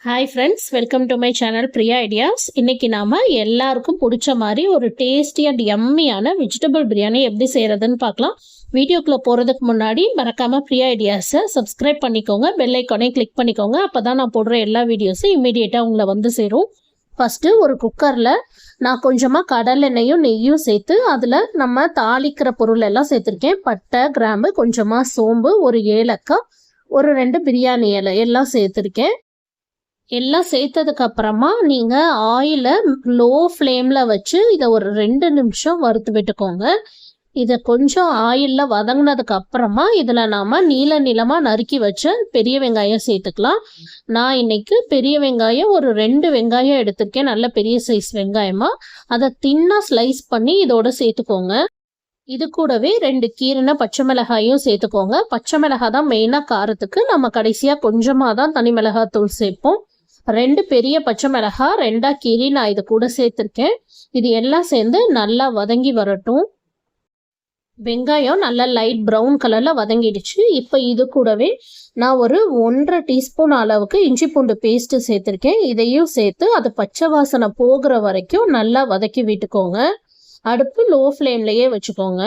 Hi friends, welcome to my channel Priya ideas. இன்னைக்கு நாம எல்லாருக்கும் பிடிச்ச மாதிரி ஒரு டேஸ்டி அண்ட் யம்மியான வெஜிடபிள் பிரியாணி எப்படி செய்யறதுன்னு பார்க்கலாம். வீடியோக்குள்ள போறதுக்கு முன்னாடி மறக்காம பிரியா ஐடியாஸை சப்ஸ்கிரைப் பண்ணிக்கோங்க, பெல் ஐக்கானே கிளிக் பண்ணிக்கோங்க. அப்பதான் நான் போடுற எல்லா வீடியோஸும் இமீடியட்டா உங்களை வந்து சேரும். ஃபர்ஸ்ட் ஒரு குக்கர்ல நான் கொஞ்சமா கடலெண்ணெயும் நெய்யும் சேர்த்து அதுல நம்ம தாளிக்கிற பொருள் எல்லாம் சேர்த்திருக்கேன். பட்டை, கிராம்பு, கொஞ்சமா சோம்பு, ஒரு ஏலக்காய், ஒரு 2 பிரியாணி இலை எல்லாம் சேர்த்திருக்கேன். எல்லாம் சேர்த்ததுக்கு அப்புறமா நீங்க ஆயில லோ ஃப்ளேம்ல வச்சு இதை ஒரு 2 நிமிஷம் வறுத்து விட்டுக்கோங்க. இதை கொஞ்சம் ஆயில்ல வதங்கினதுக்கு அப்புறமா இதுல நாம நீளமா நறுக்கி வச்ச பெரிய வெங்காயம் சேர்த்துக்கலாம். நான் இன்னைக்கு பெரிய வெங்காயம் ஒரு 2 வெங்காயம் எடுத்திருக்கேன், நல்ல பெரிய சைஸ் வெங்காயமா. அதை தின்னா ஸ்லைஸ் பண்ணி இதோட சேர்த்துக்கோங்க. இது கூடவே 2 கீறின பச்சை மிளகாயும் சேர்த்துக்கோங்க. பச்சை மிளகாய் தான் மெயினா காரத்துக்கு, நம்ம கடைசியா கொஞ்சமா தான் தனி மிளகாய் தூள் சேர்ப்போம். 2 பெரிய பச்சை மிளகாய் 2ஆ கீறி நான் இது கூட சேர்த்திருக்கேன். இது எல்லாம் சேர்ந்து நல்லா வதங்கி வரட்டும். வெங்காயம் நல்லா லைட் ப்ரௌன் கலர்ல வதங்கிடுச்சு. இப்போ இது கூடவே நான் ஒரு 1.5 டீஸ்பூன் அளவுக்கு இஞ்சி பூண்டு பேஸ்ட் சேர்த்திருக்கேன். இதையும் சேர்த்து அது பச்சை வாசனை போகிற வரைக்கும் நல்லா வதக்கி விட்டுக்கோங்க. அடுப்பு லோ ஃப்ளேம்லயே வச்சுக்கோங்க.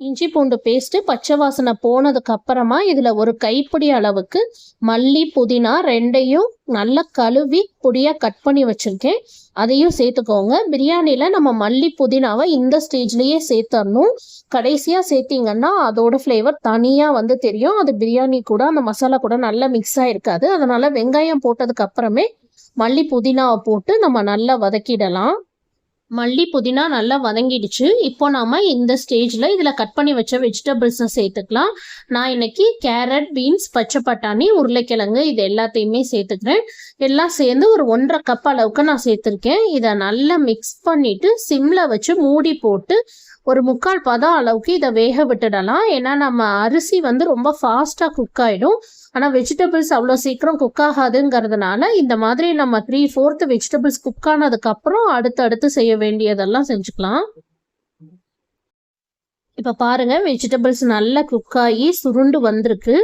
இஞ்சி பூண்டு பேஸ்ட் பச்சை வாசனை போனதுக்கு அப்புறமா இதுல ஒரு கைப்பிடி அளவுக்கு மல்லி, புதினா 2ஐயும் நல்லா கழுவி பொடியா கட் பண்ணி வச்சிருக்கேன். அதையும் சேர்த்துக்கோங்க. பிரியாணில நம்ம மல்லி, புதினாவை இந்த ஸ்டேஜ்லயே சேர்த்தரணும். கடைசியா சேர்த்தீங்கன்னா அதோட ஃப்ளேவர் தனியா வந்து தெரியும். அது பிரியாணி கூட அந்த மசாலா கூட நல்லா மிக்ஸ் ஆயிருக்காது. அதனால வெங்காயம் போட்டதுக்கு அப்புறமே மல்லி, புதினாவை போட்டு நம்ம நல்லா வதக்கிடலாம். மல்லி, புதினா நல்லா வதங்கிடுச்சு. இப்போ நாம இந்த ஸ்டேஜ்ல இதுல கட் பண்ணி வச்ச வெஜிடபிள்ஸை சேர்த்துக்கலாம். நான் இன்னைக்கு கேரட், பீன்ஸ், பச்சை பட்டாணி, உருளைக்கிழங்கு இது எல்லாத்தையுமே சேர்த்துக்கிறேன். எல்லாம் சேர்ந்து ஒரு 1.5 கப் அளவுக்கு நான் சேர்த்திருக்கேன். இதை நல்லா மிக்ஸ் பண்ணிட்டு சிம்ல வச்சு மூடி போட்டு ஒரு 3/4 பதம் அளவுக்கு இதை வேக விட்டுடலாம். ஏன்னா நம்ம அரிசி வந்து ரொம்ப ஃபாஸ்டா குக் ஆயிடும், ஆனா வெஜிடபிள்ஸ் அவ்வளோ சீக்கிரம் குக் ஆகாதுங்கிறதுனால இந்த மாதிரி நம்ம 3/4 வெஜிடபிள்ஸ் குக் ஆனதுக்கு அப்புறம் அடுத்து செய்ய வேண்டியதெல்லாம் செஞ்சுக்கலாம். இப்ப பாருங்க, வெஜிடபிள்ஸ் நல்லா குக் ஆகி சுருண்டு வந்திருக்கு.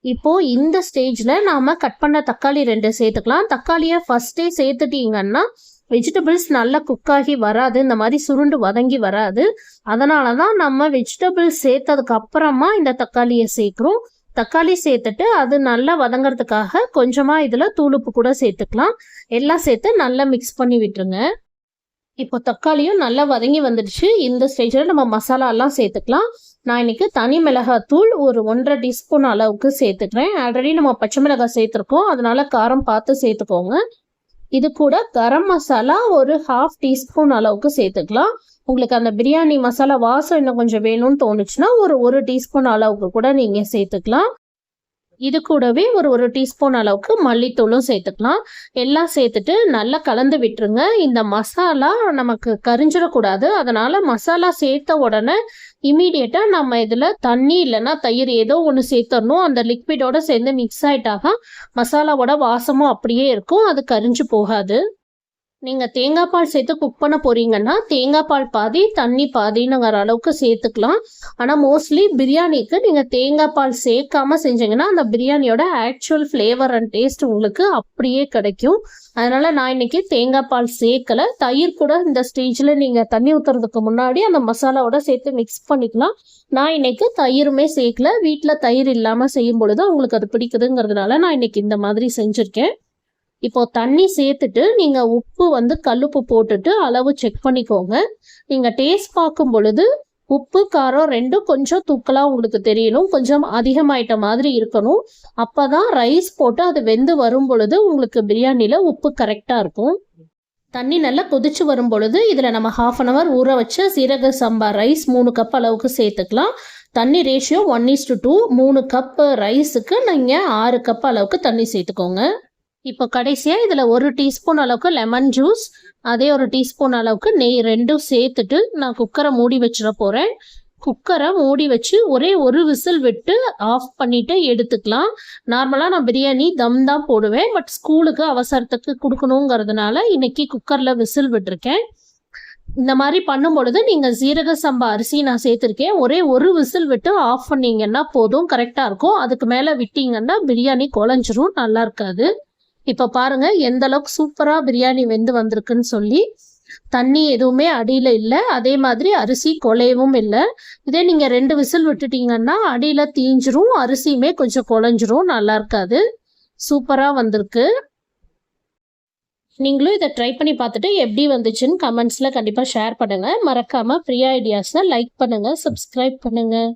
இப்போ இந்த ஸ்டேஜ்ல நாம கட் பண்ண தக்காளி 2 சேர்த்துக்கலாம். தக்காளியை ஃபர்ஸ்டே சேர்த்துட்டீங்கன்னா வெஜிடபிள்ஸ் நல்லா குக் ஆகி வராது, இந்த மாதிரி சுருண்டு வதங்கி வராது. அதனாலதான் நம்ம வெஜிடபிள்ஸ் சேர்த்ததுக்கு அப்புறமா இந்த தக்காளியை சேர்க்கிறோம். தக்காளி சேர்த்துட்டு அது நல்லா வதங்கிறதுக்காக கொஞ்சமா இதுல தூளுப்பு கூட சேர்த்துக்கலாம். எல்லாம் சேர்த்து நல்லா மிக்ஸ் பண்ணி விட்டுருங்க. இப்போ தக்காளியும் நல்லா வதங்கி வந்துடுச்சு. இந்த ஸ்டேஜ்ல நம்ம மசாலா எல்லாம் சேர்த்துக்கலாம். நான் இன்னைக்கு தனி மிளகாய் தூள் ஒரு 1.5 டீஸ்பூன் அளவுக்கு சேர்த்துக்கிறேன். ஆல்ரெடி நம்ம பச்சை மிளகாய் சேர்த்துருக்கோம், அதனால காரம் பார்த்து சேர்த்துக்கோங்க. இது கூட கரம் மசாலா ஒரு 1/2 டீஸ்பூன் அளவுக்கு சேர்த்துக்கலாம். உங்களுக்கு அந்த பிரியாணி மசாலா வாசம் இன்னும் கொஞ்சம் வேணும்னு தோணுச்சுன்னா ஒரு டீஸ்பூன் அளவுக்கு கூட நீங்க சேர்த்துக்கலாம். இது கூடவே ஒரு டீஸ்பூன் அளவுக்கு மல்லித்தூளும் சேர்த்துக்கலாம். எல்லாம் சேர்த்துட்டு நல்லா கலந்து விட்டுருங்க. இந்த மசாலா நமக்கு கரிஞ்சிடக்கூடாது, அதனால மசாலா சேர்த்த உடனே இமீடியட்டா நம்ம இதுல தண்ணி இல்லைன்னா தயிர் ஏதோ ஒன்று சேர்த்தரணும். அந்த லிக்விடோட சேர்ந்து மிக்ஸ் ஆயிட்டாக மசாலாவோட வாசமும் அப்படியே இருக்கும், அது கரிஞ்சு போகாது. நீங்க தேங்காய் பால் சேர்த்து குக் பண்ண போறீங்கன்னா தேங்காய் பால் பாதி தண்ணி பாதிங்கிற அளவுக்கு சேர்த்துக்கலாம். ஆனா மோஸ்ட்லி பிரியாணிக்கு நீங்க தேங்காய் பால் சேர்க்காம செஞ்சீங்கன்னா அந்த பிரியாணியோட ஆக்சுவல் ஃபிளேவர் அண்ட் டேஸ்ட் உங்களுக்கு அப்படியே கிடைக்கும். அதனால நான் இன்னைக்கு தேங்காய் பால் சேர்க்கல. தயிர் கூட இந்த ஸ்டேஜ்ல நீங்க தண்ணி ஊத்துறதுக்கு முன்னாடி அந்த மசாலாவோட சேர்த்து மிக்ஸ் பண்ணிக்கலாம். நான் இன்னைக்கு தயிருமே சேர்க்கல. வீட்டுல தயிர் இல்லாம செய்யும் பொழுது உங்களுக்கு அது பிடிக்குதுங்கிறதுனால நான் இன்னைக்கு இந்த மாதிரி செஞ்சிருக்கேன். இப்போ தண்ணி சேர்த்துட்டு நீங்க உப்பு வந்து கல்லுப்பு போட்டுட்டு அளவு செக் பண்ணிக்கோங்க. நீங்க டேஸ்ட் பார்க்கும் பொழுது உப்பு காரம் 2 கொஞ்சம் தூக்கலா உங்களுக்கு தெரியணும், கொஞ்சம் அதிகமாயிட்ட மாதிரி இருக்கணும். அப்பதான் ரைஸ் போட்டு அது வெந்து வரும் பொழுது உங்களுக்கு பிரியாணில உப்பு கரெக்டா இருக்கும். தண்ணி நல்லா கொதிச்சு வரும் பொழுது இதுல நம்ம 1/2 hour ஊற வச்ச சீரக சம்பா ரைஸ் 3 கப் அளவுக்கு சேர்த்துக்கலாம். தண்ணி ரேஷியோ 1:2. 3 கப் ரைஸுக்கு நீங்க 6 கப் அளவுக்கு தண்ணி சேர்த்துக்கோங்க. இப்போ கடைசியா இதுல 1 டீஸ்பூன் அளவுக்கு லெமன் ஜூஸ், அதே 1 டீஸ்பூன் அளவுக்கு நெய் 2ம் சேர்த்துட்டு நான் குக்கரை மூடி வச்சிட போறேன். குக்கரை மூடி வச்சு ஒரு விசில் விட்டு ஆஃப் பண்ணிட்டு எடுத்துக்கலாம். நார்மலா நான் பிரியாணி தம் தான் போடுவேன், பட் ஸ்கூலுக்கு அவசரத்துக்கு கொடுக்கணுங்கிறதுனால இன்னைக்கு குக்கர்ல விசில் விட்டுருக்கேன். இந்த மாதிரி பண்ணும் பொழுது நீங்க சீரக சம்பா அரிசி நான் சேர்த்திருக்கேன், ஒரு விசில் விட்டு ஆஃப் பண்ணீங்கன்னா போதும், கரெக்டா இருக்கும். அதுக்கு மேல விட்டீங்கன்னா பிரியாணி குழஞ்சிரும், நல்லா இருக்காது. இப்போ பாருங்க எந்த அளவுக்கு சூப்பராக பிரியாணி வெந்து வந்திருக்குன்னு சொல்லி. தண்ணி எதுவுமே அடியில் இல்லை, அதே மாதிரி அரிசி குலையவும் இல்லை. இதே நீங்கள் 2 விசில் விட்டுட்டீங்கன்னா அடியில் தீஞ்சிரும், அரிசியுமே கொஞ்சம் குழஞ்சிரும், நல்லா இருக்காது. சூப்பராக வந்திருக்கு. நீங்களும் இதை ட்ரை பண்ணி பார்த்துட்டு எப்படி வந்துச்சுன்னு கமெண்ட்ஸில் கண்டிப்பாக ஷேர் பண்ணுங்கள். மறக்காமல் பிரியா ஐடியாஸை லைக் பண்ணுங்கள், சப்ஸ்கிரைப் பண்ணுங்கள்.